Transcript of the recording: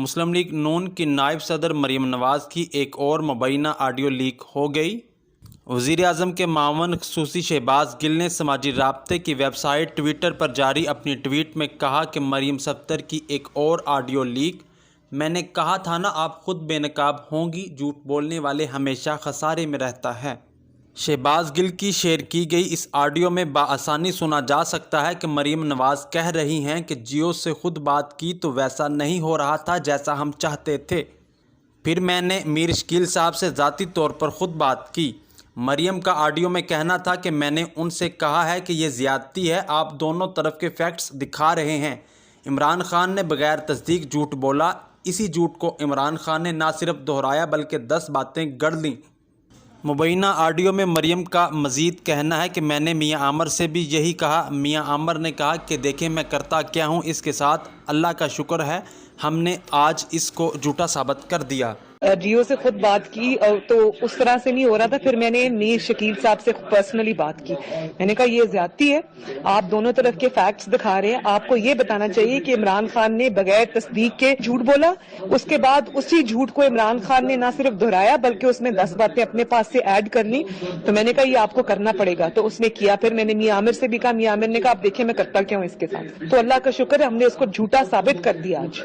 مسلم league نون کی نائب صدر مریم نواز کی ایک اور مبینہ آڈیو لیک ہو گئی۔ وزیر اعظم کے معاون خصوصی شہباز گل نے سماجی رابطے کی ویب سائٹ ٹویٹر پر جاری اپنی ٹویٹ میں کہا کہ مریم صفدر کی ایک اور آڈیو لیک، میں نے کہا تھا نا آپ خود بے نقاب ہوں گی، جھوٹ بولنے والے ہمیشہ خسارے میں رہتا ہے۔ شہباز گل کی شیئر کی گئی اس آڈیو میں بآسانی سنا جا سکتا ہے کہ مریم نواز کہہ رہی ہیں کہ جیو سے خود بات کی تو ویسا نہیں ہو رہا تھا جیسا ہم چاہتے تھے، پھر میں نے میر شکیل صاحب سے ذاتی طور پر خود بات کی۔ مریم کا آڈیو میں کہنا تھا کہ میں نے ان سے کہا ہے کہ یہ زیادتی ہے، آپ دونوں طرف کے فیکٹس دکھا رہے ہیں۔ عمران خان نے بغیر تصدیق جھوٹ بولا، اسی جھوٹ کو عمران خان نے نہ صرف دہرایا بلکہ 10 باتیں گڑھ لیں۔ مبینہ آڈیو میں مریم کا مزید کہنا ہے کہ میں نے میاں عامر سے بھی یہی کہا۔ میاں عامر نے کہا کہ دیکھیں میں کرتا کیا ہوں، اس کے ساتھ اللہ کا شکر ہے ہم نے آج اس کو جھوٹا ثابت کر دیا۔ جیو سے خود بات کی تو اس طرح سے نہیں ہو رہا تھا، پھر میں نے میر شکیل صاحب سے پرسنلی بات کی، میں نے کہا یہ زیادتی ہے، آپ دونوں طرف کے فیکٹس دکھا رہے ہیں، آپ کو یہ بتانا چاہیے کہ عمران خان نے بغیر تصدیق کے جھوٹ بولا، اس کے بعد اسی جھوٹ کو عمران خان نے نہ صرف دہرایا بلکہ اس میں 10 باتیں اپنے پاس سے ایڈ کر لی، تو میں نے کہا یہ آپ کو کرنا پڑے گا، تو اس نے کیا۔ پھر میں نے میاں عامر سے بھی کہا، میاں عامر نے کہا آپ دیکھیں میں کرتا کیا ہوں اس کے ساتھ، تو اللہ کا شکر ہے ہم نے اس کو جھوٹا ثابت کر دیا آج۔